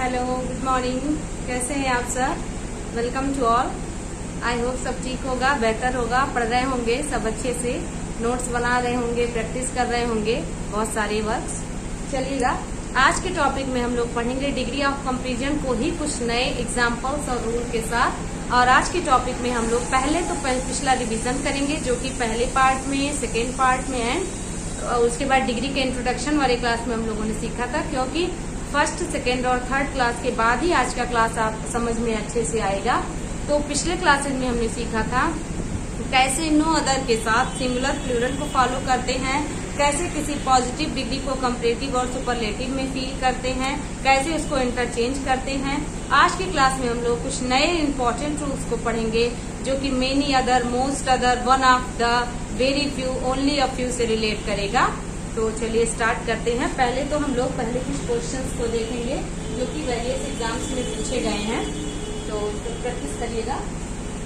Hello, good morning. कैसे हैं आप sir? Welcome to all. I hope सब ठीक होगा, बेहतर होगा, पढ़ रहे होंगे सब अच्छे से, नोट्स बना रहे होंगे, प्रैक्टिस कर रहे होंगे बहुत सारे वर्क्स। चलिएगा, आज के टॉपिक में हम लोग पढ़ेंगे डिग्री ऑफ कंपैरिजन को ही कुछ नए एग्जाम्पल्स और रूल के साथ। और आज के टॉपिक में हम लोग पहले तो पिछला रिवीजन करेंगे, जो कि पहले पार्ट में, सेकेंड पार्ट में एंड उसके बाद डिग्री के इंट्रोडक्शन वाले क्लास में हम लोगों ने सीखा था। क्योंकि फर्स्ट, सेकेंड और थर्ड क्लास के बाद ही आज का क्लास आप समझ में अच्छे से आएगा। तो पिछले क्लासेज में हमने सीखा था कैसे नो अदर के साथ सिंगुलर प्लूरल को फॉलो करते हैं, कैसे किसी पॉजिटिव डिग्री को कंपैरेटिव और सुपरलेटिव में फील करते हैं, कैसे उसको इंटरचेंज करते हैं। आज की क्लास में हम लोग कुछ नए इंपॉर्टेंट रूल्स को पढ़ेंगे, जो कि many other, most other, one of the, very few, only a few से रिलेट करेगा। तो चलिए स्टार्ट करते हैं। पहले तो हम लोग पहले कुछ क्वेश्चंस को देखेंगे जो कि वेरियस एग्जाम्स में पूछे गए हैं, तो प्रैक्टिस करिएगा।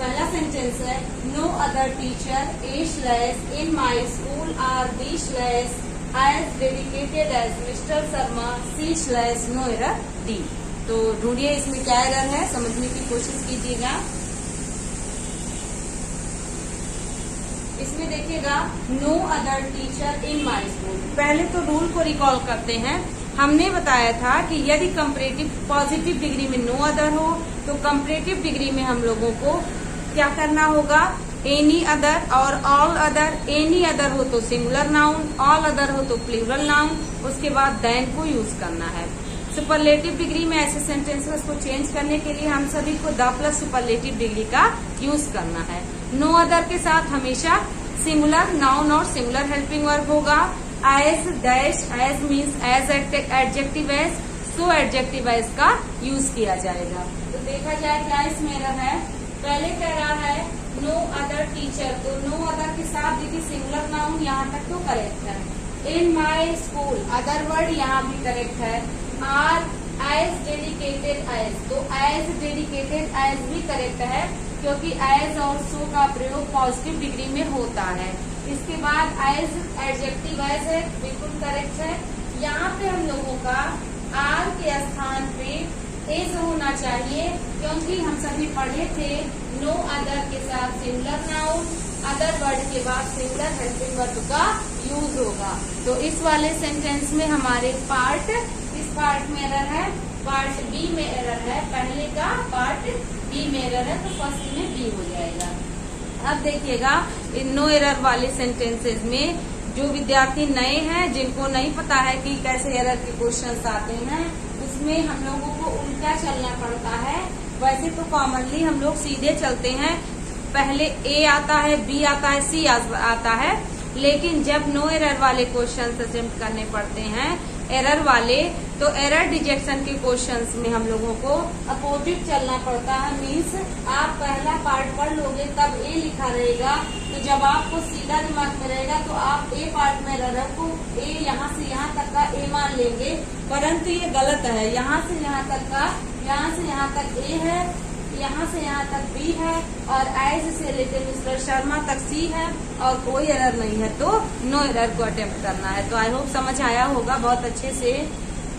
पहला सेंटेंस है, no other teacher as in my school are B as dedicated as mister Sharma C no error D. तो ढूंढिए इसमें क्या एरर है, समझने की कोशिश कीजिएगा। इसमें देखिएगा no other teacher in my school. पहले तो रूल को रिकॉल करते हैं। हमने बताया था कि यदि कंपैरेटिव पॉजिटिव डिग्री में नो अदर हो, तो कंपैरेटिव डिग्री में हम लोगों को क्या करना होगा, एनी अदर और ऑल अदर। एनी अदर हो तो सिंगुलर नाउन, ऑल अदर हो तो प्लूरल नाउन, उसके बाद देन को यूज करना है। सुपरलेटिव डिग्री में ऐसे सेंटेंसेस को चेंज करने के लिए हम सभी को द प्लस सुपरलेटिव डिग्री का यूज करना है। नो अदर के साथ हमेशा सिंगुलर नाउन और सिंगुलर हेल्पिंग वर्ब होगा। As, dash, as means as adjective as, so adjective as का यूज किया जाएगा। तो देखा जाए क्या इसमें एरर है। पहले कह रहा है नो अदर टीचर, तो नो अदर के साथ देखिए सिंगुलर नाउन, यहाँ तक तो करेक्ट है। इन माई स्कूल, अदर वर्ड यहाँ भी करेक्ट है। आर एज डेडिकेटेड एज, तो एज डेडिकेटेड एज भी करेक्ट है, क्योंकि एज और सो का प्रयोग पॉजिटिव डिग्री में होता है। इसके बाद एज एडजेक्टिव एज है, बिल्कुल करेक्ट है। यहाँ पे हम लोगों का आर के स्थान पे एज होना चाहिए, क्योंकि हम सभी पढ़े थे नो अदर के साथ सिंगुलर नाउन, अदर वर्ड के बाद सिंगुलर हेल्पिंग वर्ब का यूज होगा। तो इस वाले सेंटेंस में हमारे इस पार्ट में एरर है, पार्ट बी में एरर है। पहले का पार्ट बी में एरर है, तो फर्स्ट में बी हो जाएगा। अब देखिएगा इन नो एरर वाले सेंटेंसेस में जो विद्यार्थी नए हैं, जिनको नहीं पता है कि कैसे एरर के क्वेश्चंस आते हैं, उसमें हम लोगों को उल्टा चलना पड़ता है। वैसे तो कॉमनली हम लोग सीधे चलते हैं, पहले ए आता है, बी आता है, सी आता है। लेकिन जब नो एरर वाले क्वेश्चंस अटेम्प्ट करने पड़ते हैं, एरर वाले, तो एरर डिजेक्शन के क्वेश्चंस में हम लोगों को अपोजिट चलना पड़ता है। मीन्स आप पहला पार्ट पढ़ लोगे तब ए लिखा रहेगा, तो जब आपको सीधा दिमाग में रहेगा तो आप ए पार्ट में एरर को ए यहाँ से यहाँ तक का ए मान लेंगे, परंतु ये गलत है। यहाँ से यहाँ तक का, यहाँ से यहाँ तक ए है, यहाँ से यहाँ तक बी है, और एज से लेकर मिस्टर शर्मा तक सी है, और कोई एरर नहीं है, तो नो एरर को अटेम्प्ट करना है। तो आई होप समझ आया होगा बहुत अच्छे से।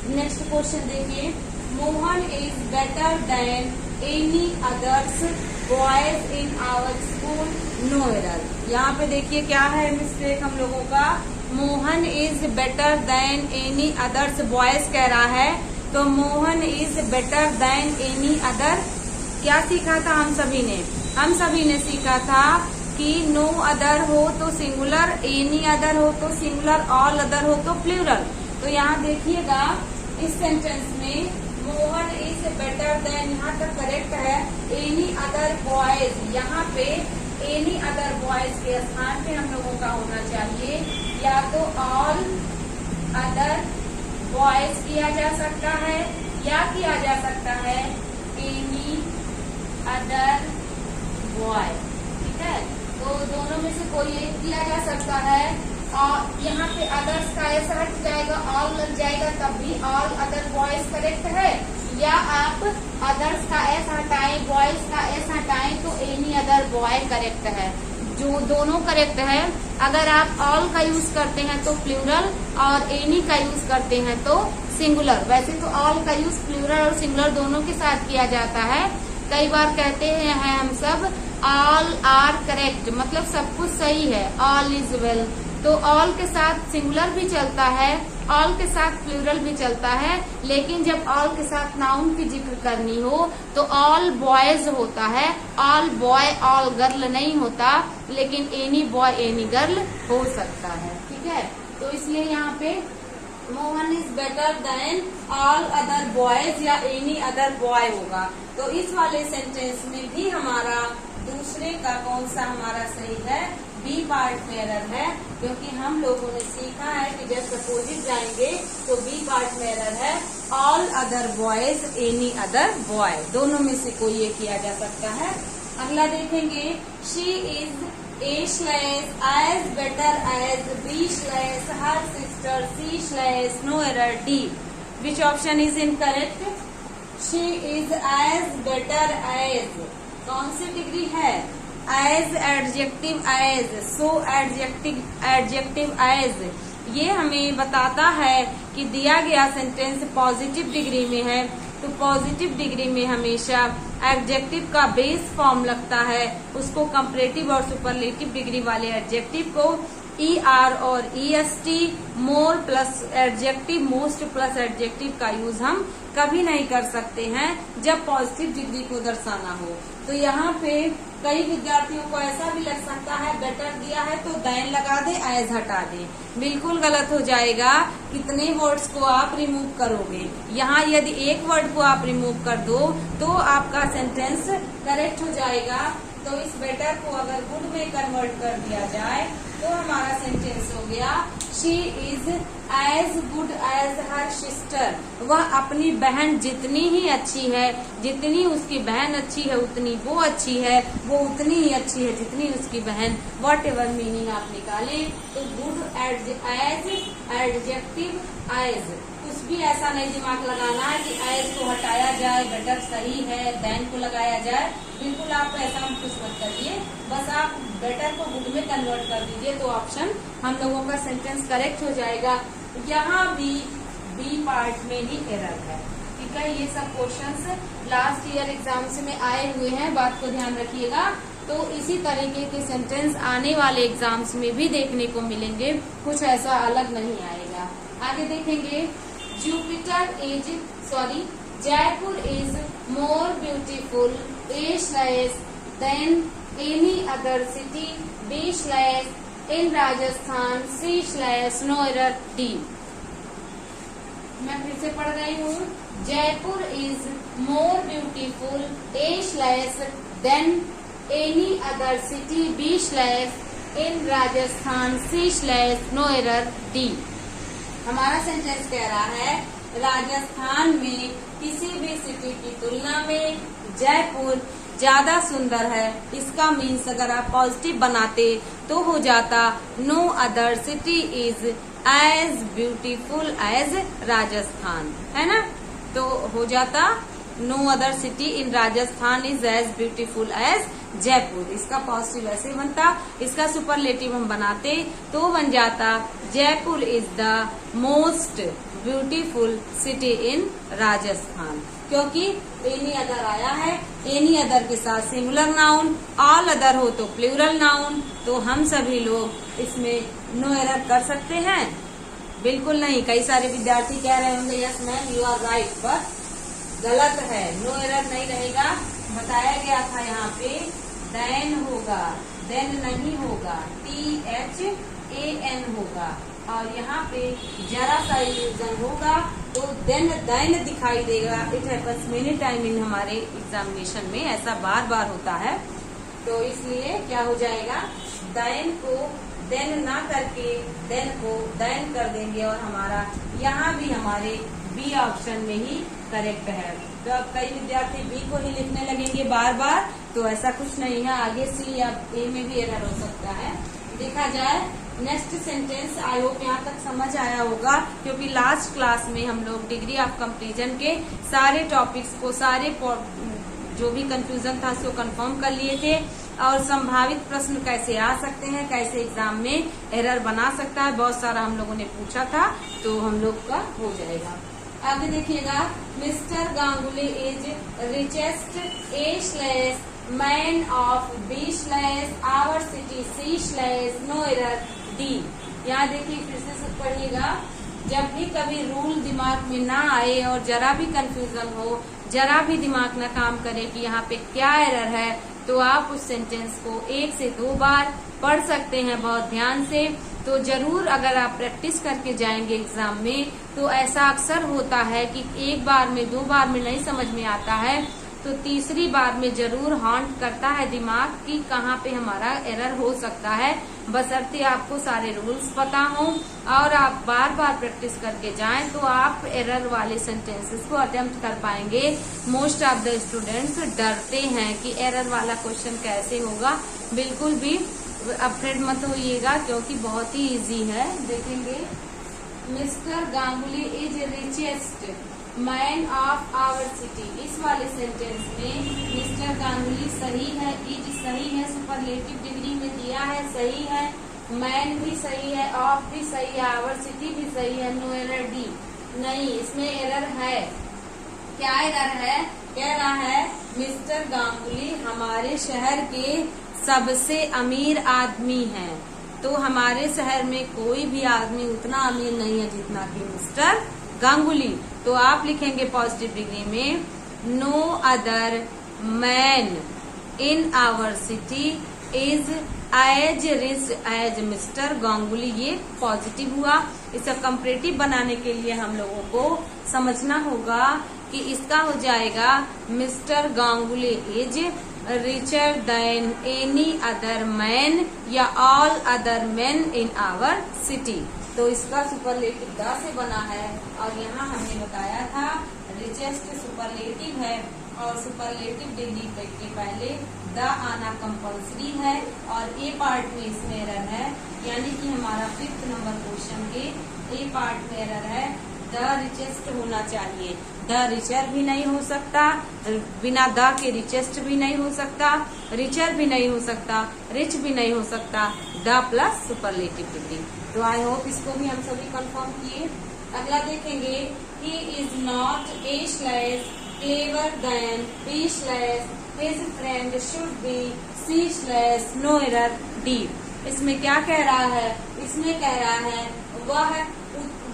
नेक्स्ट क्वेश्चन देखिए, Mohan is better than any others boys in our school, no error. यहाँ पे देखिए क्या है मिस्टेक हम लोगों का, Mohan is better than any others boys कह रहा है, तो Mohan is better than any other. क्या सीखा था हम सभी ने सीखा था कि नो अदर हो तो सिंगुलर, एनी अदर हो तो सिंगुलर, ऑल अदर हो तो प्लूरल। तो यहाँ देखिएगा इस सेंटेंस में मोहन इज बेटर देन, यहाँ तक करेक्ट है। एनी अदर बॉयज, यहाँ पे एनी अदर बॉयज के स्थान पे हम लोगों का होना चाहिए या तो ऑल अदर बॉयज किया जा सकता है, या किया जा सकता है एनी अदर बॉय। ठीक है, तो दोनों में से कोई एक किया जा सकता है। और यहाँ पे अदर्स का ऐसा हट जाएगा, ऑल लग जाएगा, तब भी ऑल अदर बॉयज करेक्ट है। या आप अदर्स का ऐसा हटाएं, बॉयज का ऐसा हटाएं, तो एनी अदर बॉय करेक्ट है। जो दोनों करेक्ट है। अगर आप ऑल का यूज करते हैं तो प्लूरल और एनी का यूज करते हैं तो सिंगुलर। वैसे तो ऑल का यूज प्लूरल और सिंगुलर दोनों के साथ किया जाता है। कई बार कहते हैं हम सब ऑल आर करेक्ट, मतलब सब कुछ सही है, ऑल इज वेल। तो ऑल के साथ सिंगुलर भी चलता है, ऑल के साथ प्लूरल भी चलता है, लेकिन जब ऑल के साथ नाउन की जिक्र करनी हो तो ऑल बॉयज होता है, ऑल बॉय ऑल गर्ल नहीं होता, लेकिन एनी बॉय एनी गर्ल हो सकता है। ठीक है, तो इसलिए यहाँ पे Mohan is better then all other boys या एनी अदर बॉय होगा। तो इस वाले सेंटेंस में भी हमारा दूसरे का कौन सा हमारा सही है, बी पार्ट में एरर है, क्योंकि हम लोगों ने सीखा है कि जब सपोजिट जाएंगे तो बी पार्ट में एरर है, all other boys any other boy, दोनों में से कोई ये किया जा सकता है। अगला देखेंगे, she is A/as better as B/her sister C/ no error D. Which option is incorrect? She is as better as कौन सी डिग्री है, as adjective as, so adjective as, ये हमें बताता है कि दिया गया सेंटेंस पॉजिटिव डिग्री में है। तो पॉजिटिव डिग्री में हमेशा एडजेक्टिव का बेस फॉर्म लगता है, उसको कंपैरेटिव और सुपरलेटिव डिग्री वाले एडजेक्टिव को ER और EST, more plus adjective, most plus adjective का यूज हम कभी नहीं कर सकते हैं जब पॉजिटिव डिग्री को दर्शाना हो। तो यहाँ पे कई विद्यार्थियों को ऐसा भी लग सकता है, बेटर दिया है तो देन लगा दे, एज हटा दे, बिल्कुल गलत हो जाएगा। कितने वर्ड्स को आप रिमूव करोगे, यहाँ यदि एक वर्ड को आप रिमूव कर दो तो आपका सेंटेंस करेक्ट हो जाएगा। तो इस बेटर को अगर गुड में कन्वर्ट कर दिया जाए तो हमारा सेंटेंस हो गया, she is as good as her sister, वह अपनी बहन जितनी ही अच्छी है, जितनी उसकी बहन अच्छी है उतनी वो अच्छी है, वो उतनी ही अच्छी है जितनी उसकी बहन। वॉट एवर मीनिंग आप निकाले तो गुड एज एडजेक्टिव एज, कुछ भी ऐसा नहीं दिमाग लगाना है कि एज को हटाया जाए, बेटर सही है, देन को लगाया जाए, बिल्कुल आप ऐसा कुछ मत करिए, बस आप बेटर को गुड में कन्वर्ट कर दीजिए तो ऑप्शन हम लोगों का सेंटेंस करेक्ट हो जाएगा। यहाँ भी बी पार्ट में ही एरर है। ठीक है, ये सब क्वेश्चंस लास्ट ईयर एग्जाम्स में आए हुए हैं, बात को ध्यान रखिएगा। तो इसी तरीके के सेंटेंस आने वाले एग्जाम्स में भी देखने को मिलेंगे, कुछ ऐसा अलग नहीं आएगा। आगे देखेंगे, Jaipur is more beautiful A/ than any other city B/ in Rajasthan C/ no error D। मैं फिर से पढ़ रही हूँ, Jaipur is more beautiful A/ than any other city B/ in Rajasthan C/ no error D। हमारा सेंटेंस कह रहा है, राजस्थान में किसी भी सिटी की तुलना में जयपुर ज्यादा सुंदर है। इसका मीन्स अगर आप पॉजिटिव बनाते तो हो जाता, no other city is as beautiful as Rajasthan, है ना। तो हो जाता, no other city in Rajasthan is as beautiful as Jaipur. इसका पॉजिटिव ऐसे बनता, इसका सुपरलेटिव हम बनाते तो बन जाता, Jaipur is the most beautiful city in Rajasthan. क्योंकि एनी अदर आया है, एनी अदर के साथ सिंगुलर नाउन, ऑल अदर हो तो प्लूरल नाउन, तो हम सभी लोग इसमें नो एरर कर सकते हैं, बिल्कुल नहीं। कई सारे विद्यार्थी कह रहे होंगे yes ma'am you are right, पर गलत है, नो एरर नहीं रहेगा। बताया गया था यहाँ पे देन होगा, देन नहीं होगा, THAN होगा, और यहाँ पे जरा सा इल्यूजन होगा तो देन दिखाई देगा। It happens many time in हमारे एग्जामिनेशन में, ऐसा बार बार होता है। तो इसलिए क्या हो जाएगा, देन को देन ना करके देन को देन कर देंगे, और हमारा यहाँ भी हमारे बी ऑप्शन में ही करेक्ट है। तो अब कई विद्यार्थी बी को ही लिखने लगेंगे बार बार, तो ऐसा कुछ नहीं है, आगे सी या ए में भी एरर हो सकता है। देखा जाए नेक्स्ट सेंटेंस, आई होप यहाँ तक समझ आया होगा, क्योंकि लास्ट क्लास में हम लोग डिग्री ऑफ कंपैरिजन के सारे टॉपिक्स को, सारे जो भी कंफ्यूजन था उसको कंफर्म कर लिए थे। और संभावित प्रश्न कैसे आ सकते हैं, कैसे एग्जाम में एरर बना सकता है, बहुत सारा हम लोगों ने पूछा था, तो हम लोग का हो जाएगा। आगे देखिएगा, mister Ganguly is richest A/ man of B/ our city C/ no error D। यहाँ देखिए फिर से पढ़िएगा, जब भी कभी रूल दिमाग में ना आए और जरा भी कंफ्यूजन हो, जरा भी दिमाग ना काम करे कि यहाँ पे क्या एरर है, तो आप उस सेंटेंस को 1 से 2 बार पढ़ सकते हैं बहुत ध्यान से। तो जरूर अगर आप प्रैक्टिस करके जाएंगे एग्जाम में, तो ऐसा अक्सर होता है कि 1 बार में 2 बार में नहीं समझ में आता है, तो तीसरी बार में जरूर हॉन्ट करता है दिमाग कि कहाँ पे हमारा एरर हो सकता है। बशर्ते आपको सारे रूल्स पता हों और आप बार बार प्रैक्टिस करके जाएं, तो आप एरर वाले सेंटेंसेस को अटेम्प्ट कर पाएंगे। मोस्ट ऑफ द स्टूडेंट्स डरते हैं कि एरर वाला क्वेश्चन कैसे होगा। बिल्कुल भी अफ्रेड मत होइएगा, क्योंकि बहुत ही इजी है। देखेंगे, mister Ganguly is richest man of our city. इस वाले सेंटेंस में मिस्टर गांगुली सही है, इज सही है, सुपरलेटिव डिग्री में दिया है, सही है, मैन भी सही है, ऑफ भी सही है, आवर सिटी भी सही है, नो एरर डी। नहीं, इसमें एरर है। क्या एरर है? कह रहा है मिस्टर गांगुली हमारे शहर के सबसे अमीर आदमी हैं। तो हमारे शहर में कोई भी आदमी उतना अमीर नहीं है जितना कि मिस्टर गांगुली। तो आप लिखेंगे पॉजिटिव डिग्री में, no other man in our city is as rich as mister Ganguly. ये पॉजिटिव हुआ। इसका कंपैरेटिव बनाने के लिए हम लोगों को समझना होगा कि इसका हो जाएगा mister Ganguly is richer than any other man या all other man in our city. तो इसका सुपरलेटिव द से बना है, और यहाँ हमने बताया था रिचेस्ट सुपरलेटिव है, और सुपरलेटिव डिग्री के पहले द आना कंपल्सरी है, और ए पार्ट में इसमें एरर है, यानी कि हमारा 5th नंबर क्वेश्चन के ए पार्ट में एरर है। द रिचेस्ट होना चाहिए, द रिचर भी नहीं हो सकता, बिना द के रिचेस्ट भी नहीं हो सकता, रिचर भी नहीं हो सकता, रिच भी नहीं हो सकता, द प्लस सुपरलेटिव डिग्री। तो आई होप इसको भी हम सभी कंफर्म किए। अगला देखेंगे, he is not A/ clever than B/ his friend should be C/ no error D. इसमें क्या कह रहा है? इसमें कह रहा है वह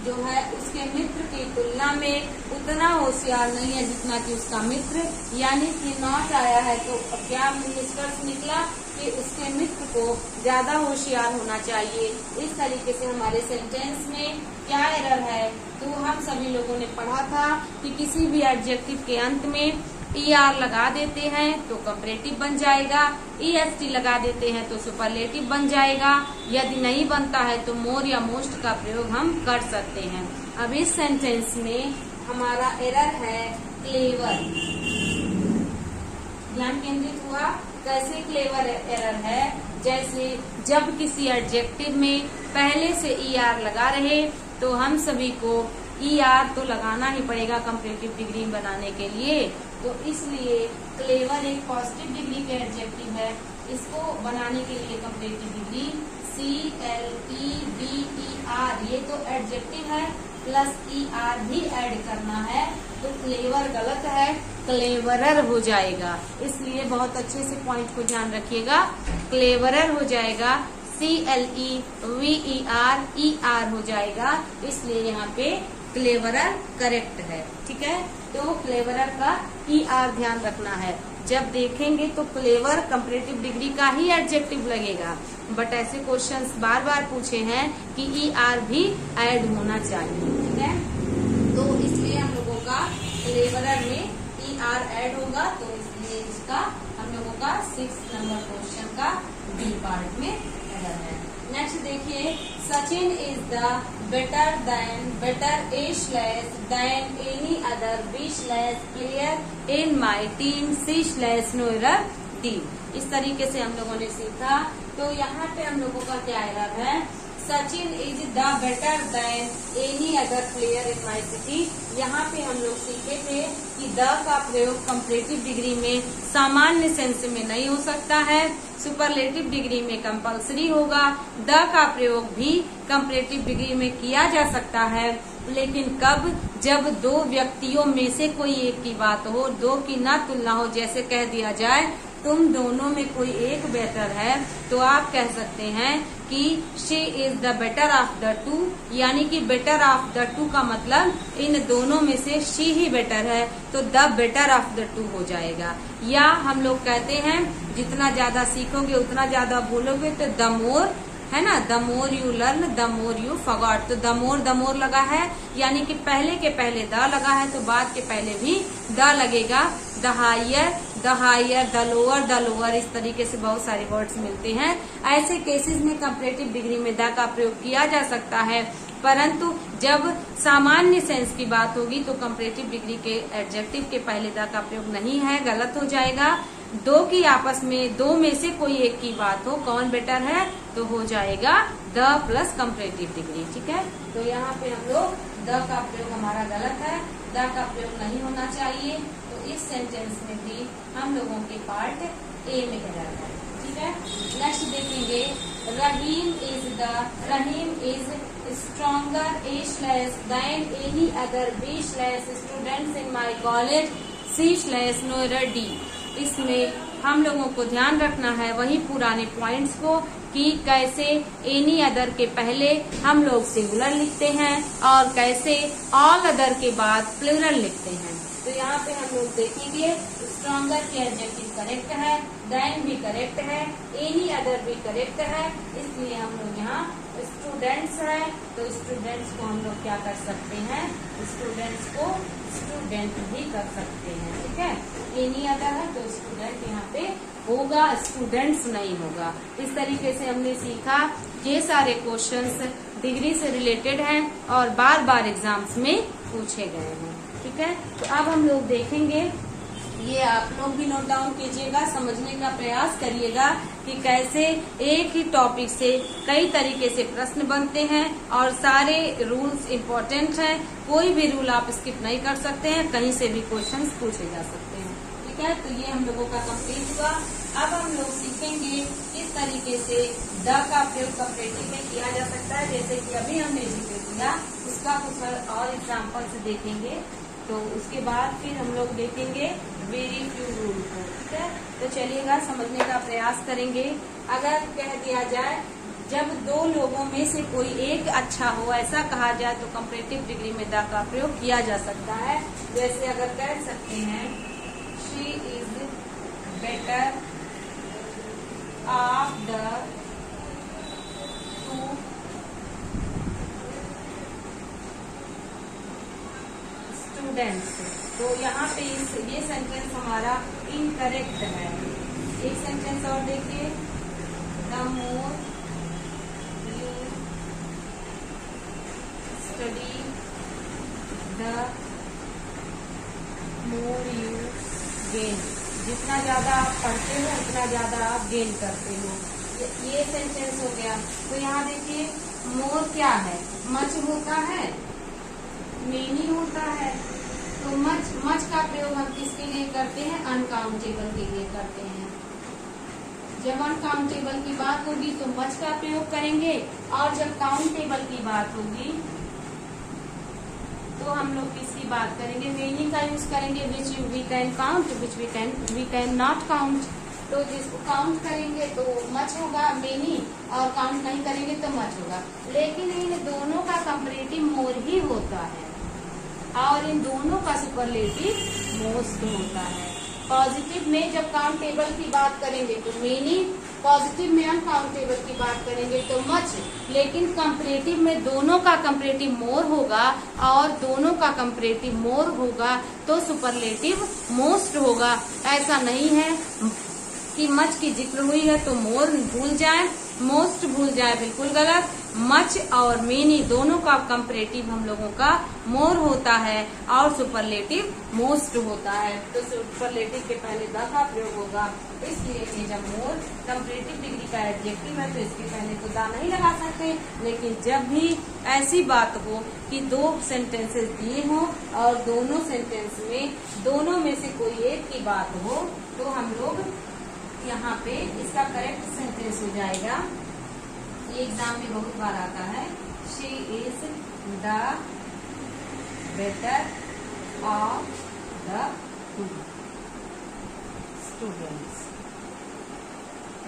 जो है उसके मित्र की तुलना में उतना होशियार नहीं है जितना कि उसका मित्र, यानी कि नॉट आया है, तो क्या निष्कर्ष निकला कि उसके मित्र को ज्यादा होशियार होना चाहिए। इस तरीके से हमारे सेंटेंस में क्या एरर है? तो हम सभी लोगों ने पढ़ा था कि किसी भी एडजेक्टिव के अंत में ER लगा देते हैं तो कंपैरेटिव बन जाएगा, EST लगा देते हैं तो सुपरलेटिव बन जाएगा। यदि नहीं बनता है तो मोर या मोस्ट का प्रयोग हम कर सकते हैं। अब इस सेंटेंस में हमारा एरर है क्लेवर। ध्यान केंद्रित हुआ? कैसे क्लेवर एरर है? जैसे जब किसी एडजेक्टिव में पहले से ER लगा रहे तो हम सभी को ER तो लगाना ही पड़ेगा कंपैरेटिव डिग्री बनाने के लिए। तो इसलिए क्लेवर एक पॉजिटिव डिग्री के एडजेक्टिव है, इसको बनाने के लिए कंपैरेटिव डिग्री CLEVER, ये तो एडजेक्टिव है, प्लस ER भी ऐड करना है, तो क्लेवर गलत है, क्लेवरर हो जाएगा। इसलिए बहुत अच्छे से पॉइंट को ध्यान रखिएगा, क्लेवरर हो जाएगा, CLEVER ER हो जाएगा, इसलिए यहाँ पे क्लेवरर करेक्ट है। ठीक है, तो क्लेवरर का ER ध्यान रखना है। जब देखेंगे तो क्लेवर कंपैरेटिव डिग्री का ही एडजेक्टिव लगेगा, बट ऐसे क्वेश्चंस बार बार पूछे हैं कि ER भी ऐड होना चाहिए। ठीक है, तो इसलिए हम लोगों का क्लेवरर में ER ऐड होगा, तो इसलिए इसका हम लोगों का 6th नंबर क्वेश्चन का B पार्ट में एरर है। नेक्स्ट देखिए, Sachin is the better A/ than any other B/ player in my team C/ no error D। इस तरीके से हम लोगों ने सीखा। तो यहाँ पे हम लोगों का क्या एरर है? Sachin is the better than any other player in my city. यहाँ पे हम लोग सीखे थे कि द का प्रयोग कंपैरेटिव डिग्री में सामान्य सेंस में नहीं हो सकता है, सुपरलेटिव डिग्री में कंपल्सरी होगा। द का प्रयोग भी कंपैरेटिव डिग्री में किया जा सकता है, लेकिन कब? जब दो व्यक्तियों में से कोई एक की बात हो, दो की ना तुलना हो। जैसे कह दिया जाए तुम दोनों में कोई एक बेटर है, तो आप कह सकते हैं कि she is the better of the two, यानी कि बेटर ऑफ द टू का मतलब इन दोनों में से शी ही बेटर है, तो the better of the two हो जाएगा। या हम लोग कहते हैं जितना ज्यादा सीखोगे उतना ज्यादा भूलोगे, तो द मोर है ना, the more you learn the more you forgot. तो द मोर लगा है, यानी कि पहले के पहले द लगा है, तो बाद के पहले भी द लगेगा। द हायर, द लोअर, इस तरीके से बहुत सारे वर्ड्स मिलते हैं। ऐसे केसेस में कंपैरेटिव डिग्री में द का प्रयोग किया जा सकता है, परंतु जब सामान्य सेंस की बात होगी तो कंपैरेटिव डिग्री के एडजेक्टिव के पहले द का प्रयोग नहीं है, गलत हो जाएगा। दो की आपस में, दो में से कोई एक की बात हो, कौन बेटर है, तो हो जाएगा द प्लस कंपैरेटिव डिग्री। ठीक है, तो यहाँ पे हम लोग द का प्रयोग हमारा गलत है, द का प्रयोग नहीं होना चाहिए। तो इस सेंटेंस में भी हम लोगों के पार्ट ए में एरर है। ठीक है, नेक्स्ट देखेंगे Rahim is stronger than any other students in my college C/Noira D। इसमें हम लोगों को ध्यान रखना है वही पुराने पॉइंट्स को कि कैसे एनी अदर के पहले हम लोग सिंगुलर लिखते हैं और कैसे ऑल अदर के बाद प्लूरल लिखते हैं। तो यहाँ पे हम लोग देखेंगे स्ट्रॉन्गर के एडजेक्टिव करेक्ट है, देन भी करेक्ट है, एनी अदर भी करेक्ट है, इसलिए हम लोग यहाँ स्टूडेंट्स है तो स्टूडेंट्स को हम लोग क्या कर सकते हैं, स्टूडेंट्स को स्टूडेंट भी कर सकते हैं। ठीक है, एनी अदर है तो स्टूडेंट यहाँ पे होगा, स्टूडेंट्स नहीं होगा। इस तरीके से हमने सीखा। ये सारे क्वेश्चंस डिग्री से रिलेटेड हैं और बार बार एग्जाम्स में पूछे गए हैं। ठीक है, तो अब हम लोग देखेंगे, ये आप लोग भी नोट डाउन कीजिएगा, समझने का प्रयास करिएगा कि कैसे एक ही टॉपिक से कई तरीके से प्रश्न बनते हैं और सारे रूल्स इम्पोर्टेंट हैं। कोई भी रूल आप स्किप नहीं कर सकते हैं, कहीं से भी क्वेश्चंस पूछे जा सकते हैं। ठीक है, तो ये हम लोगों का कंप्लीट हुआ। अब हम लोग सीखेंगे किस तरीके से द का प्रयोग कंपैरेटिव में किया जा सकता है, जैसे कि अभी हमने जिक्र किया, उसका कुछ और एग्जाम्पल से देखेंगे। तो उसके बाद फिर हम लोग देखेंगे वेरी फ्यू रूल को। ठीक है, तो चलिएगा समझने का प्रयास करेंगे। अगर कह दिया जाए जब दो लोगों में से कोई एक अच्छा हो, ऐसा कहा जाए तो कंपैरेटिव डिग्री में द का प्रयोग किया जा सकता है। जैसे अगर कह सकते हैं she is better of the two students, तो यहाँ पे ये सेंटेंस हमारा इनकरेक्ट है। एक सेंटेंस और देखिए, the more you study the more you gain, जितना ज्यादा आप पढ़ते हो उतना ज्यादा आप गेन करते हो। ये सेंटेंस हो गया। तो यहाँ देखिए मोर क्या है, मच होता है, मेनी होता है। तो मच का प्रयोग हम किसके लिए करते हैं, अनकाउंटेबल के लिए करते हैं। जब अनकाउंटेबल की बात होगी तो मच का प्रयोग करेंगे, और जब काउंटेबल की बात होगी तो हम लोग किसकी बात करेंगे, मेनी का यूज करेंगे, which we can count, which we can not count. तो जिसको काउंट करेंगे तो मच होगा मेनी, और काउंट नहीं करेंगे तो मच होगा। लेकिन इन दोनों का कंपैरेटिव मोर ही होता है और इन दोनों का सुपरलेटिव मोस्ट होता है। पॉजिटिव में जब काउंटेबल की बात करेंगे तो मेनी, पॉजिटिव में अनकाउंटेबल की बात करेंगे तो मच, लेकिन कंपैरेटिव में दोनों का कंपैरेटिव मोर होगा और दोनों का कंपैरेटिव मोर होगा तो सुपरलेटिव मोस्ट होगा। ऐसा नहीं है कि मच की जिक्र हुई है तो मोर भूल जाएं, मोस्ट भूल जाए बिल्कुल गलत। मच और मेनी दोनों का कंपैरेटिव हम लोगों का मोर होता है और सुपरलेटिव मोस्ट होता है। तो सुपरलेटिव के पहले द का प्रयोग होगा, इसलिए ये जब मोर कंपैरेटिव डिग्री का एडजेक्टिव है तो इसके पहले तो द नहीं लगा सकते। लेकिन जब भी ऐसी बात हो कि दो सेंटेंसेस दिए हों और दोनों सेंटेंस में दोनों में से कोई एक की बात हो तो हम लोग यहाँ पे इसका करेक्ट सेंटेंस हो जाएगा। ये एग्जाम में बहुत बार आता है, she is the better of the students.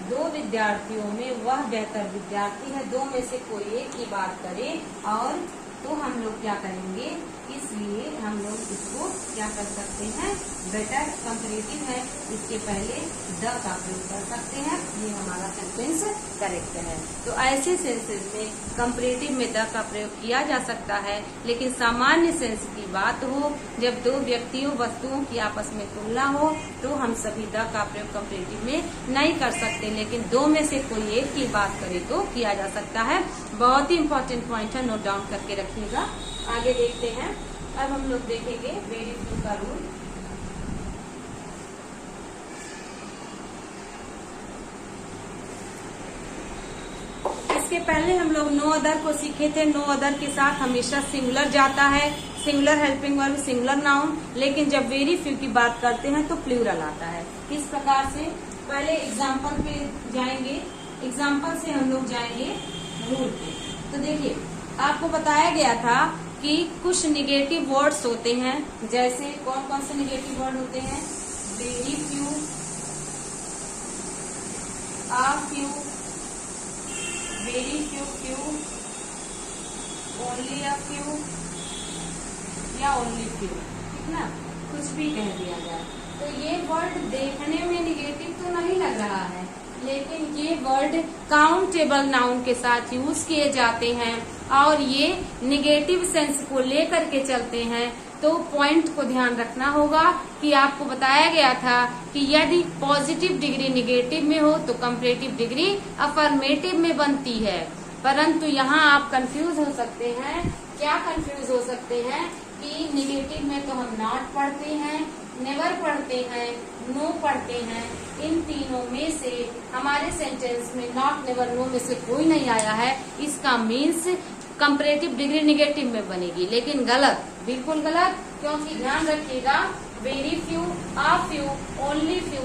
दो विद्यार्थियों में वह बेहतर विद्यार्थी है। दो में से कोई एक की बात करे और तो हम लोग क्या करेंगे, इसलिए हम लोग इसको क्या कर सकते हैं, बेटर कंपैरेटिव है, इसके पहले द का प्रयोग कर सकते हैं। ये हमारा सेंटेंस करेक्ट है। तो ऐसे सेंसेस में कंपैरेटिव में द का प्रयोग किया जा सकता है। लेकिन सामान्य सेंस की बात हो, जब दो व्यक्तियों वस्तुओं की आपस में तुलना हो तो हम सभी द का प्रयोग कंपैरेटिव में नहीं कर सकते। लेकिन दो में से कोई एक की बात करे तो किया जा सकता है। बहुत ही इंपॉर्टेंट पॉइंट है, नोट डाउन करके रखिएगा। आगे देखते हैं। अब हम लोग देखेंगे वेरी फ्यू का रूल। इसके पहले हम लोग नो अदर को सीखे थे। नो अदर के साथ हमेशा सिंगुलर जाता है, singular helping verb, singular noun. लेकिन जब वेरी फ्यू की बात करते हैं तो प्लूरल आता है। किस प्रकार से, पहले एग्जाम्पल पे जाएंगे, एग्जाम्पल से हम लोग जाएंगे रूल पे। तो देखिए, आपको बताया गया था कि कुछ निगेटिव वर्ड्स होते हैं। जैसे कौन कौन से निगेटिव वर्ड होते हैं, very few, a few, very few, few, only a few या ओनली फ्यू, ठीक ना, कुछ भी कह दिया जाए। तो ये वर्ड देखने में निगेटिव तो नहीं लग रहा है, लेकिन ये वर्ड काउंटेबल नाउन के साथ यूज किए जाते हैं और ये निगेटिव सेंस को लेकर के चलते हैं। तो पॉइंट को ध्यान रखना होगा कि आपको बताया गया था कि यदि पॉजिटिव डिग्री निगेटिव में हो तो कंपैरेटिव डिग्री अफर्मेटिव में बनती है। परंतु यहाँ आप कंफ्यूज हो सकते हैं। क्या कंफ्यूज हो सकते हैं कि निगेटिव में तो हम नॉट पढ़ते हैं, नेवर पढ़ते हैं, नो पढ़ते हैं। इन तीनों में से हमारे सेंटेंस में नॉट, नेवर, नो में से कोई नहीं आया है। इसका मीन्स कंपैरेटिव डिग्री निगेटिव में बनेगी, लेकिन गलत, बिल्कुल गलत। क्योंकि ध्यान रखिएगा, very few, a few, only few,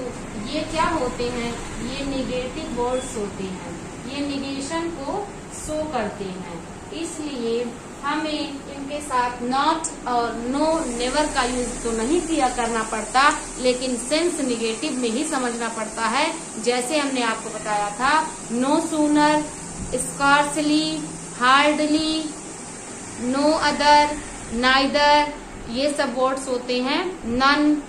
ये क्या होते हैं, ये निगेटिव वर्ड्स होते हैं, ये निगेशन को शो करते हैं। इसलिए हमें इनके साथ नॉट और नो, नेवर का यूज तो नहीं किया करना पड़ता, लेकिन सेंस निगेटिव में ही समझना पड़ता है। जैसे हमने आपको बताया था, no sooner, scarcely, hardly, no other, neither, ये सब वर्ड्स होते हैं। नन,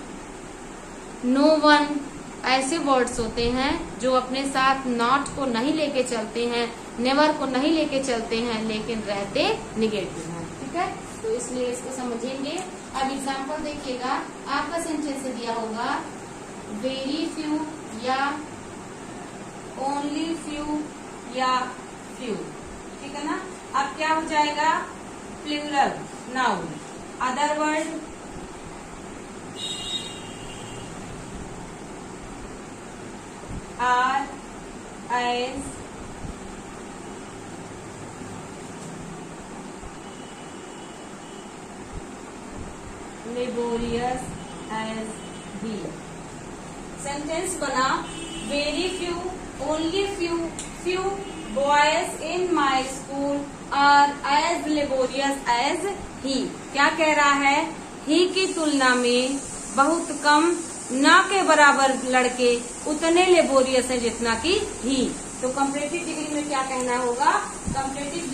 नो वन, ऐसे वर्ड्स होते हैं जो अपने साथ नॉट को नहीं लेके चलते हैं, नेवर को नहीं लेके चलते हैं, लेकिन रहते निगेटिव हैं। ठीक है, तो इसलिए इसको समझेंगे। अब एग्जांपल देखिएगा, आपका सेंटेंस दिया होगा वेरी फ्यू या ओनली फ्यू या फ्यू, ठीक है ना। अब क्या हो जाएगा, plural noun, other word, are, as, laborious as he। Sentence बना, very few, only few, few boys in my school are as laborious as he. क्या कह रहा है, ही की तुलना में बहुत कम, ना के बराबर लड़के उतने लेबोरियस हैं जितना कि ही। तो कंपैरेटिव डिग्री में क्या कहना होगा, कंपैरेटिव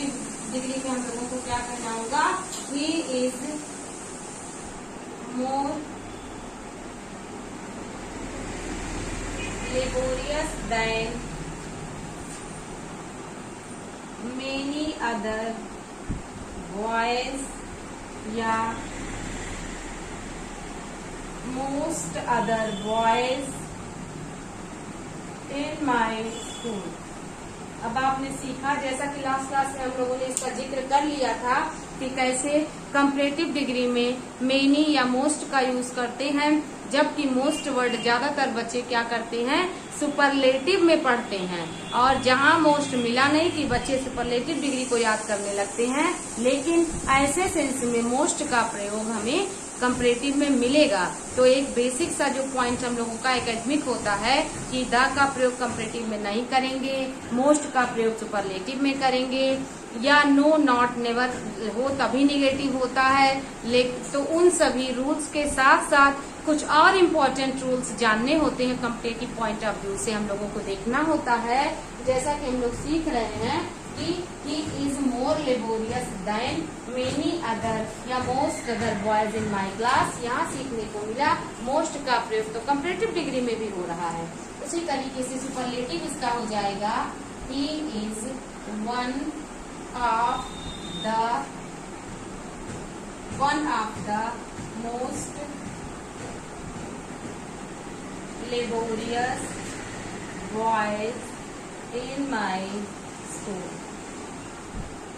डिग्री में हम लोगों को क्या कहना होगा, he is more laborious than many other boys या most other boys in my school। अब आपने सीखा, जैसा कि लास्ट क्लास में हम लोगों ने इसका जिक्र कर लिया था कि कैसे कंपैरेटिव डिग्री में मेनी या मोस्ट का यूज करते हैं, जबकि मोस्ट वर्ड ज्यादातर बच्चे क्या करते हैं, सुपरलेटिव में पढ़ते हैं। और जहां मोस्ट मिला नहीं कि बच्चे सुपरलेटिव डिग्री को याद करने लगते हैं, लेकिन ऐसे सेंस में मोस्ट का प्रयोग हमें कंपैरेटिव में मिलेगा। तो एक बेसिक सा जो पॉइंट हम लोगों का एकेडमिक होता है कि द का प्रयोग कंपैरेटिव में नहीं करेंगे, मोस्ट का प्रयोग सुपरलेटिव में करेंगे, या नो नॉट नेवर हो तभी निगेटिव होता है। तो उन सभी रूल्स के साथ साथ कुछ और इम्पोर्टेंट रूल्स जानने होते हैं, कंपैरेटिव पॉइंट ऑफ व्यू से हम लोगों को देखना होता है। जैसा कि हम लोग सीख रहे हैं कि he is more laborious than many other या most other boys in my class। यहाँ सीखने को मिला most का प्रयोग तो कंपैरेटिव डिग्री में भी हो रहा है। उसी तरीके से सुपरलेटिव इसका हो जाएगा he is one of the most laborious boys in my school।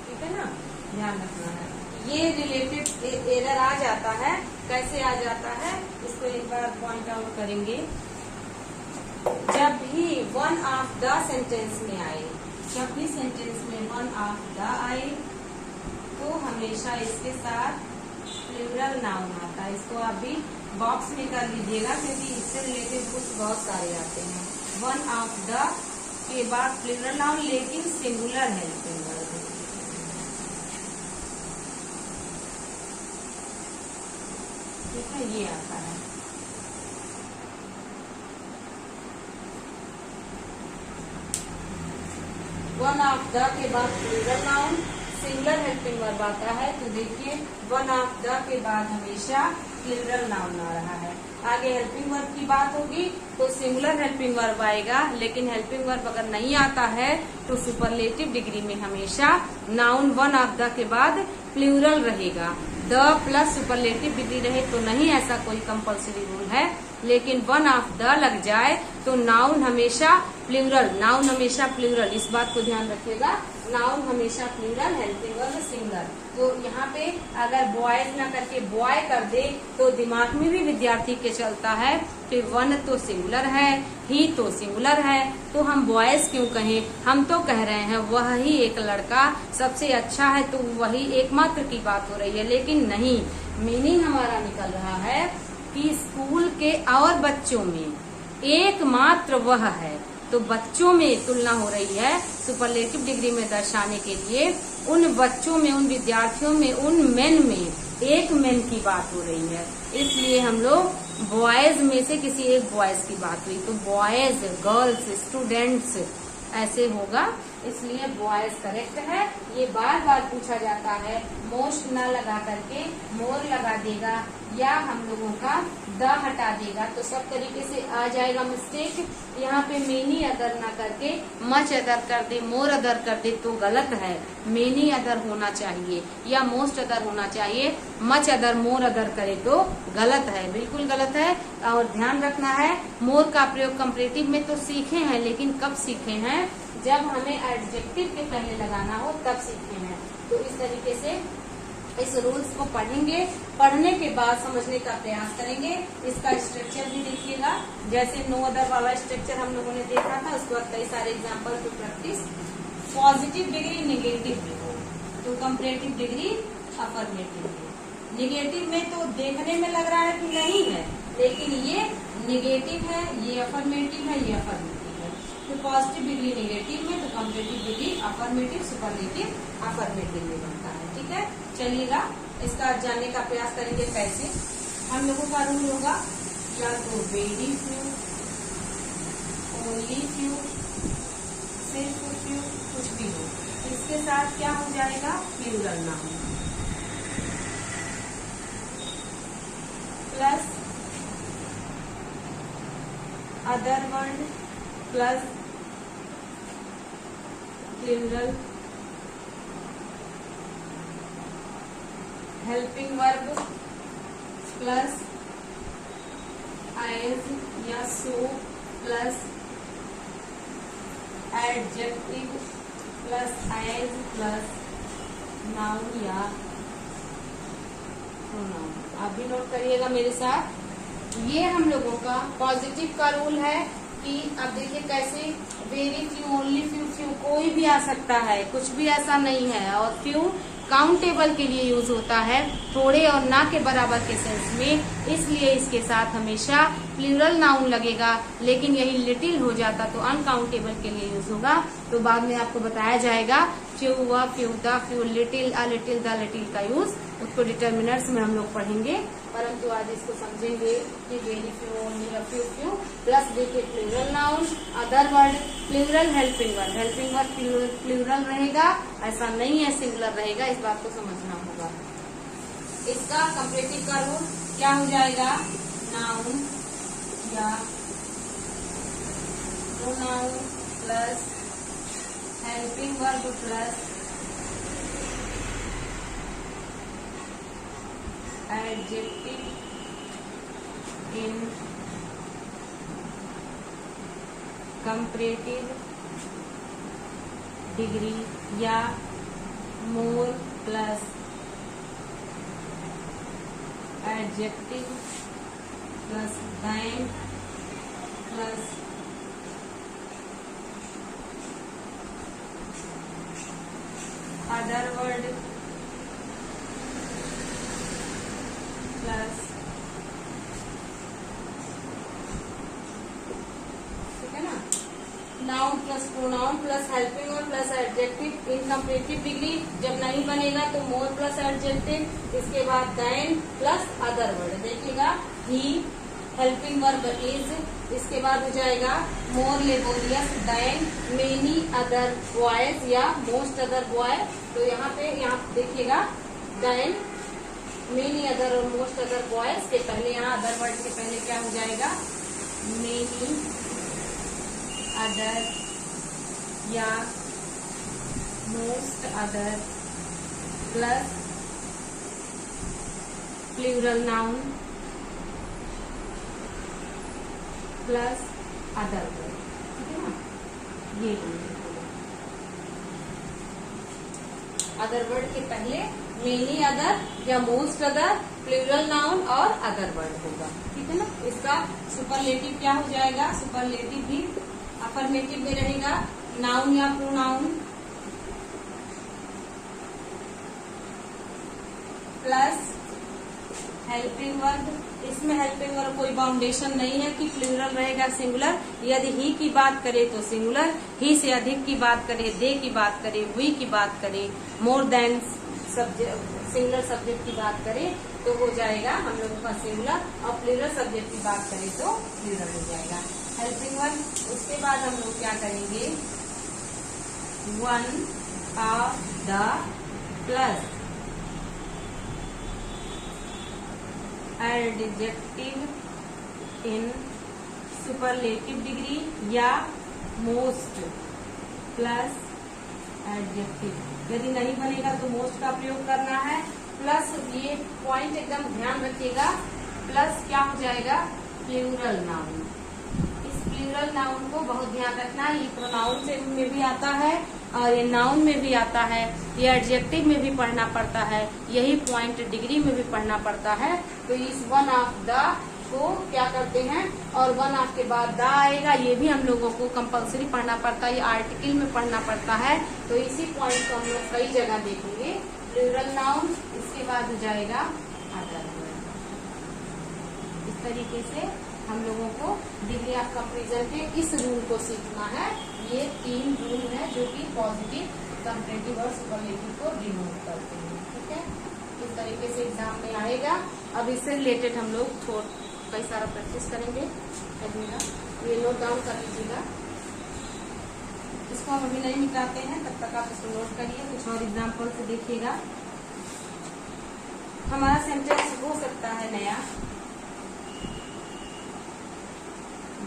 ठीक है ना, ध्यान रखना है। ये रिलेटेड एरर आ जाता है, कैसे आ जाता है इसको एक बार पॉइंट आउट करेंगे। जब भी वन ऑफ द सेंटेंस में आए, जब भी सेंटेंस में वन ऑफ द आए तो हमेशा इसके साथ प्लूरल नाउन आता है। इसको आप भी बॉक्स में कर लीजिएगा क्योंकि इससे रिलेटेड कुछ बहुत सारे आते हैं। वन ऑफ द के बाद प्लूरल नाउन, लेकिन सिंगुलर हेल्पिंग वर्ब। ठीक है, ये आता है। वन ऑफ द के बाद plural noun, singular helping verb आता है। तो देखिए वन ऑफ द के बाद हमेशा प्लूरल नाउन आ रहा है। आगे हेल्पिंग वर्ब की बात होगी तो सिंगुलर हेल्पिंग वर्ब आएगा, लेकिन हेल्पिंग वर्ब अगर नहीं आता है तो सुपरलेटिव डिग्री में हमेशा नाउन वन ऑफ द के बाद प्लूरल रहेगा। द प्लस सुपरलेटिव डिग्री रहे तो नहीं, ऐसा कोई कंपल्सरी रूल है, लेकिन वन ऑफ द लग जाए तो नाउन हमेशा प्लूरल, नाउन हमेशा प्लूरल, इस बात को ध्यान रखिएगा। नाउन हमेशा प्लूरल, हेल्पिंग वर्ब सिंगुलर। तो यहाँ पे अगर बॉयज ना करके बॉय कर दे तो दिमाग में भी विद्यार्थी के चलता है कि वन तो सिंगुलर है, ही तो सिंगुलर है, तो हम बॉयज क्यों कहें। हम तो कह रहे हैं वह ही एक लड़का सबसे अच्छा है, तो वही एकमात्र की बात हो रही है, लेकिन नहीं, मीनिंग हमारा निकल रहा है कि स्कूल के और बच्चों में एकमात्र वह है। तो बच्चों में तुलना हो रही है सुपरलेटिव डिग्री में दर्शाने के लिए, उन बच्चों में, उन विद्यार्थियों में, उन मेन में एक मेन की बात हो रही है। इसलिए हम लोग बॉयज में से किसी एक बॉयज की बात हुई, तो बॉयज, गर्ल्स, स्टूडेंट्स ऐसे होगा, इसलिए बॉयज करेक्ट है। ये बार बार पूछा जाता है, मोस्ट ना लगा करके मोर लगा देगा या हम लोगों का द हटा देगा तो सब तरीके से आ जाएगा मिस्टेक। यहाँ पे मेनी अदर ना करके मच अदर कर दे, मोर अदर कर दे तो गलत है। मेनी अदर होना चाहिए या मोस्ट अदर होना चाहिए, मच अदर मोर अदर करे तो गलत है, बिल्कुल गलत है। और ध्यान रखना है, मोर का प्रयोग कंपैरेटिव में तो सीखे हैं, लेकिन कब सीखे हैं, जब हमें एडजेक्टिव के पहले लगाना हो तब सीखे हैं। तो इस तरीके से इस रूल्स को पढ़ेंगे, पढ़ने के बाद समझने का प्रयास करेंगे। इसका स्ट्रक्चर भी देखिएगा, जैसे नो अदर वाला स्ट्रक्चर हम लोगों ने देखा था, उसके बाद कई सारे example to practice. Positive degree, negative degree, तो comparative degree, affirmative degree. Negative में तो देखने में लग रहा है कि नहीं है, लेकिन ये नेगेटिव है, ये अफर्मेटिव है, ये अफर्मेटिव है। तो पॉजिटिव डिग्री नेगेटिव में, तो comparative degree affirmative, superlative affirmative में बनता है। ठीक है, चलिएगा इसका जानने का प्रयास करेंगे। कैसे हम लोगों का रूल होगा, या तो वेरी फ्यू, ओनली फ्यू, सिर्फ फ्यू, कुछ भी हो, इसके साथ क्या हो जाएगा, plural noun plus other word plus plural helping verb plus as या so plus adjective plus as plus noun या प्रोनाउन। आप भी नोट करिएगा मेरे साथ। ये हम लोगों का पॉजिटिव का रूल है कि अब देखिए कैसे, very few, only few, few कोई भी आ सकता है, कुछ भी ऐसा नहीं है। और फ्यू काउंटेबल के लिए यूज होता है, थोड़े और ना के बराबर के सेंस में, इसलिए इसके साथ हमेशा प्लूरल नाउन लगेगा। लेकिन यही लिटिल हो जाता तो अनकाउंटेबल के लिए यूज होगा। तो बाद में आपको बताया जाएगा few a few the few, little a little the little का यूज, उसको डिटर्मिनर्स में हम लोग पढ़ेंगे। परंतु आज इसको समझेंगे कि very few, only a few, few plus देखिए plural noun, other word, plural helping word, helping word plural रहेगा, ऐसा नहीं है सिंगुलर रहेगा, इस बात को समझना होगा। इसका कंपैरेटिव का रूल क्या हो जाएगा, नाउन या pronoun plus helping verb plus adjective in comparative degree या more plus adjective plus than plus other word plus, ठीक है ना, noun plus pronoun plus helping verb plus adjective in comparative degree. जब नहीं बनेगा तो मोर प्लस एडजेक्टिव, इसके बाद देन प्लस अदर वर्ड। देखिएगा ही हेल्पिंग वर्ब इज, इसके बाद हो जाएगा more laborious than many other boys या मोस्ट अदर बॉय। तो यहाँ पे देखिएगा देन मेनी अदर और मोस्ट अदर बॉयज के पहले, यहाँ अदर वर्ड के पहले क्या हो जाएगा, मेनी अदर या most other plus plural noun plus other word, ठीक है ना। ये अदर वर्ड के पहले मेनी अदर या मोस्ट अदर, प्लूरल नाउन और अदर वर्ड होगा, ठीक है ना। इसका सुपरलेटिव क्या हो जाएगा, सुपरलेटिव भी अफर्मेटिव में रहेगा, नाउन या प्रोनाउन प्लस हेल्पिंग वर्ब। इसमें हेल्पिंग वर्ब कोई बाउंडेशन नहीं है कि प्लूरल रहेगा सिंगुलर। यदि ही की बात करे तो सिंगुलर, ही से अधिक की बात करे, दे की बात करे, वी की बात करे, मोर देन सिंगुलर सब्जेक्ट की बात करें तो हो जाएगा हम लोगों का सिंगुलर, और प्लूरल सब्जेक्ट की बात करें तो प्लूरल हो जाएगा हेल्पिंग वर्ब। उसके बाद हम लोग क्या करेंगे, one of the plus adjective in superlative degree या मोस्ट प्लस एडजेक्टिव। यदि नहीं बनेगा तो मोस्ट का प्रयोग करना है, प्लस ये पॉइंट एकदम ध्यान रखिएगा, प्लस क्या हो जाएगा, प्लूरल नाउन। इस प्लूरल नाउन को बहुत ध्यान रखना है, ये प्रोनाउन से में भी आता है और ये नाउन में भी आता है, ये एडजेक्टिव में भी पढ़ना पड़ता है, यही पॉइंट डिग्री में भी पढ़ना पड़ता है। तो इस वन ऑफ द को क्या करते हैं, और वन ऑफ के बाद द आएगा, ये भी हम लोगों को कंपलसरी पढ़ना पड़ता है, ये आर्टिकल में पढ़ना पड़ता है। तो इसी पॉइंट को हम लोग कई जगह देखेंगे, प्लूरल नाउन, इसके बाद हो जाएगा अदर वर्ड। इस तरीके से हम लोगों को डिग्री ऑफ कंपैरिजन के इस रूल को सीखना है। ये 3 रूल है जो कि पॉजिटिव, कंपैरेटिव और सुपरलेटिव को डिनोट करते हैं, ठीक है। इस तरीके से एग्जाम में आएगा। अब इससे रिलेटेड हम लोग कई सारा प्रैक्टिस करेंगे, ये नोट डाउन कर लीजिएगा। इसको हम अभी नहीं मिटाते हैं, तब तक आप इसको नोट करिए, कुछ और एग्जाम्पल से देखिएगा। हमारा सेंटेंस हो सकता है नया,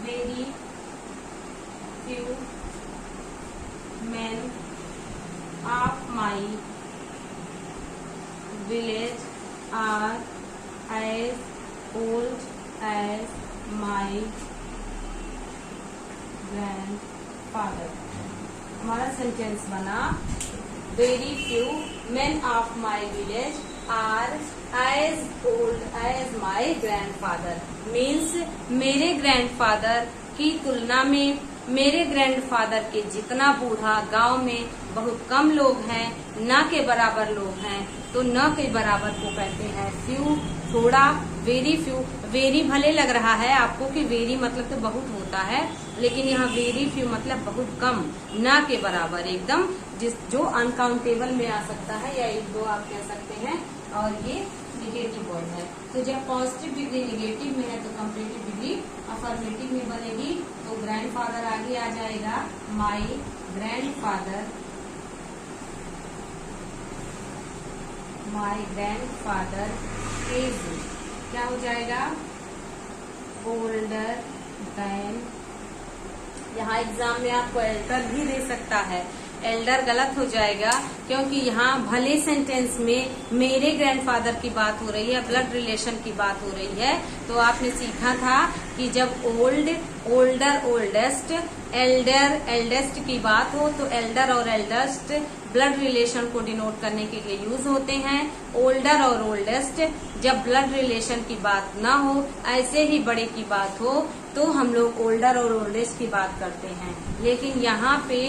very few men of my village are as old as my grandfather. हमारा सेंटेंस बना very few men of my village are as old as my grandfather। Means मेरे ग्रैंडफादर की तुलना में मेरे ग्रैंडफादर के जितना बूढ़ा गांव में बहुत कम लोग हैं, न के बराबर लोग हैं। तो न के बराबर को कहते हैं फ्यू, थोड़ा। वेरी फ्यू, वेरी भले लग रहा है आपको कि वेरी मतलब तो बहुत होता है, लेकिन यहाँ वेरी फ्यू मतलब बहुत कम, न के बराबर एकदम, जो अनकाउंटेबल में आ सकता है, या एक दो आप कह सकते हैं। और ये निगेटिव वर्ड है। तो जब पॉजिटिव डिग्री निगेटिव में है तो कंपैरेटिव डिग्री अफर्मेटिव में बनेगी। तो ग्रैंडफादर आगे आ जाएगा my grandfather, my grandfather is, क्या हो जाएगा, ओल्डर देन। यहाँ एग्जाम में आपको एल्डर भी दे सकता है, एल्डर गलत हो जाएगा क्योंकि यहाँ भले सेंटेंस में मेरे ग्रैंडफादर की बात हो रही है, ब्लड रिलेशन की बात हो रही है। तो आपने सीखा था कि जब old, older, oldest, Elder, eldest की बात हो तो एल्डर और एल्डेस्ट ब्लड रिलेशन को डिनोट करने के लिए यूज होते हैं। ओल्डर और ओल्डेस्ट जब ब्लड रिलेशन की बात ना हो, ऐसे ही बड़े की बात हो, तो हम लोग ओल्डर और ओल्डेस्ट की बात करते हैं। लेकिन यहाँ पे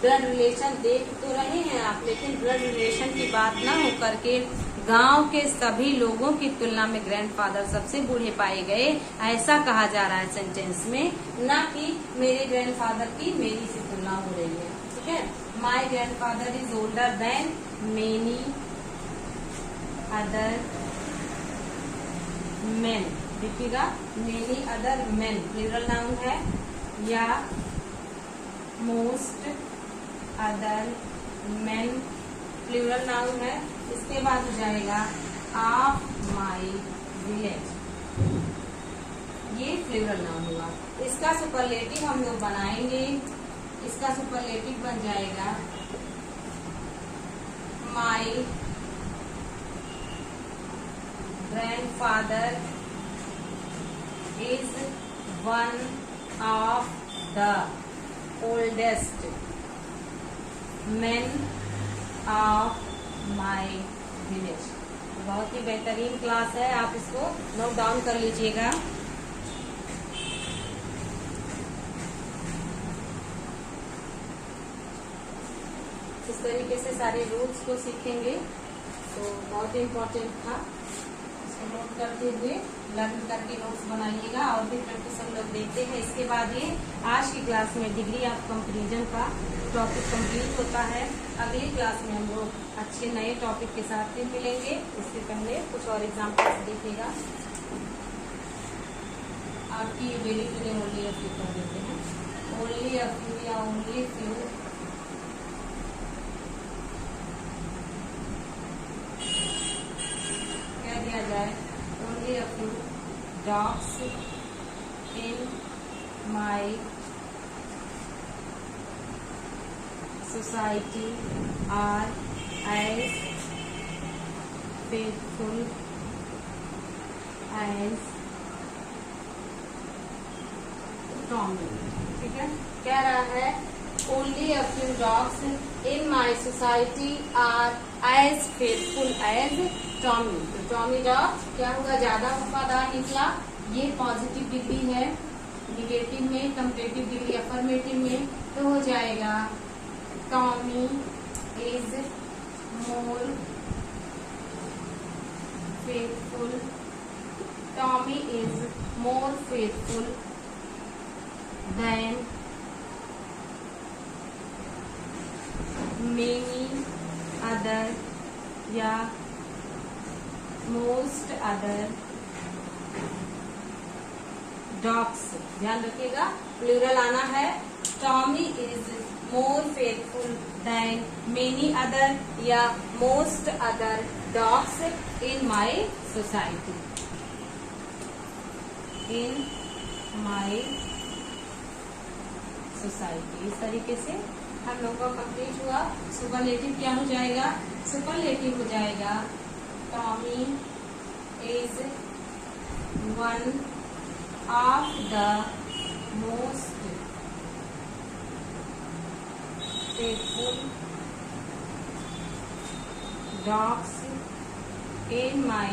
ब्लड रिलेशन देख तो रहे हैं आप, लेकिन ब्लड रिलेशन की बात ना हो करके गांव के सभी लोगों की तुलना में ग्रैंडफादर सबसे बूढ़े पाए गए, ऐसा कहा जा रहा है सेंटेंस में, न कि मेरे ग्रैंडफादर की मेरी से तुलना हो रही है। ठीक है, my grandfather is older than many other men. देखिएगा, many other men plural noun है, या most other men plural noun है। इसके बाद हो जाएगा ऑफ माय विलेज, ये प्लूरल नाउन हुआ। इसका सुपरलेटिव हम लोग बनाएंगे, इसका सुपरलेटिव बन जाएगा my grandfather is one of the oldest men of my village। बहुत ही बेहतरीन क्लास है, आप इसको नोट डाउन कर लीजिएगा। इस तरीके से सारे रूल्स को सीखेंगे, तो बहुत ही इम्पोर्टेंट था। नोट करते हुए लर्न करके नोट्स बनाइएगा, और भी प्रैक्टिस हम लोग देखते हैं। इसके बाद ये आज की क्लास में डिग्री ऑफ कंपैरिजन का टॉपिक कंप्लीट होता है। अगली क्लास में हम लोग अच्छे नए टॉपिक के साथ फिर मिलेंगे। इससे पहले कुछ और एग्जाम्पल्स देखिएगा। आपकी very few only a few कर देते हैं, ओनली अ फ्यू या ओनली फ्यू। क्या दिया जाए, only a few dogs in my society are as faithful as Tommy। ठीक है, कह रहा है only a few dogs in my society are as faithful as Tommy। तो Tommy डॉग क्या होगा, ज्यादा वफादार निकला। ये पॉजिटिव डिग्री है, निगेटिव में, कंपैरेटिव डिग्री अफर्मेटिव में, तो हो जाएगा Tommy is more faithful, Tommy is more faithful than many other या most other dogs। ध्यान रखिएगा, प्लूरल आना है। Tommy is more faithful than many other या most other dogs in my society, in my society। इस तरीके से हम लोगों का कंप्लीट हुआ। सुपरलेटिव क्या हो जाएगा, सुपरलेटिव हो जाएगा Tommy is one of the most faithful dogs in my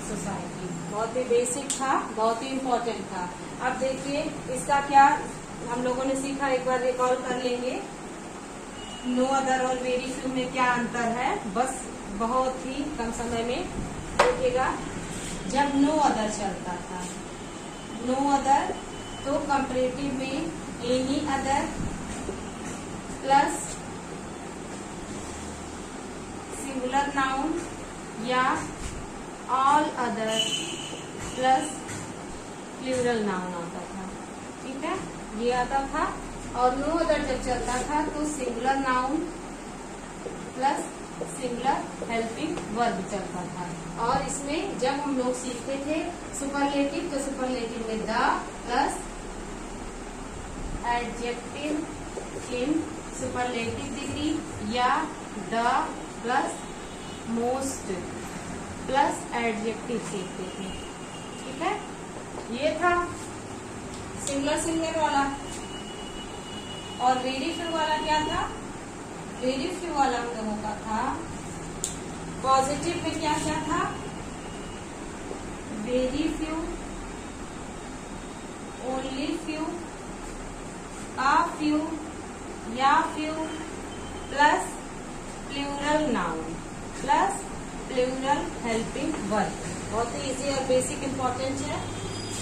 society। बहुत ही बेसिक था, बहुत ही इम्पोर्टेंट था। अब देखिए इसका क्या हम लोगों ने सीखा, एक बार रिकॉल कर लेंगे। नो अदर और वेरी फ्यू में क्या अंतर है, बस बहुत ही कम समय में देखिएगा। जब नो अदर चलता था, नो अदर, तो कंपैरेटिव में any other plus singular noun या all other plus plural noun आता था। ठीक है, ये आता था। और नो अदर जब चलता था तो singular noun plus singular helping verb चलता था। और इसमें जब हम लोग सीखते थे सुपरलेटिव, तो सुपरलेटिव में the plus adjective in superlative degree या the plus most plus adjective सीखते थे। ठीक है, ये था सिंगुलर सिंगुलर वाला। और वेरी फ्यू वाला क्या था? वेरी फ्यू वाला हम लोगों का था पॉजिटिव में क्या क्या था? Very few, only few, a few, या few plus plural noun plus plural helping verb. बहुत ही इजी और बेसिक इंपॉर्टेंट है।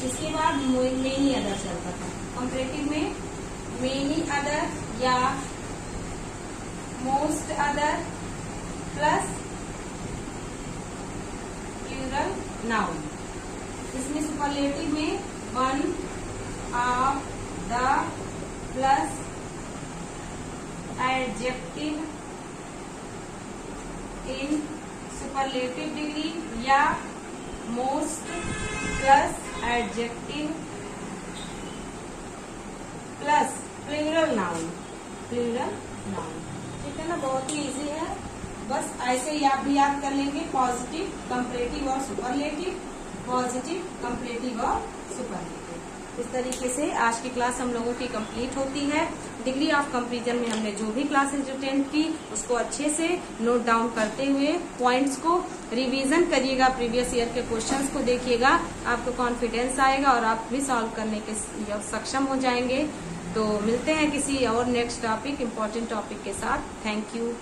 इसके बाद मेनी अदर चलता था। कंपैरेटिव में मेनी अदर या most other plus plural noun. इसमें सुपरलेटिव में one, of, the plus adjective in superlative degree या most plus adjective plus plural noun, plural noun. ठीक है ना, बहुत ही इजी है। बस ऐसे ही आप भी याद कर लेंगे, पॉजिटिव, कंपैरेटिव और सुपरलेटिव, पॉजिटिव, कंपैरेटिव और सुपरलेटिव। इस तरीके से आज की क्लास हम लोगों की कंप्लीट होती है। डिग्री ऑफ कंपैरिजन में हमने जो भी क्लासेज अटेंड की उसको अच्छे से नोट डाउन करते हुए पॉइंट्स को रिवीजन करिएगा, प्रीवियस ईयर के क्वेश्चंस को देखिएगा, आपको कॉन्फिडेंस आएगा और आप भी सॉल्व करने के सक्षम हो जाएंगे। तो मिलते हैं किसी और नेक्स्ट टॉपिक, इम्पोर्टेंट टॉपिक के साथ। Thank you.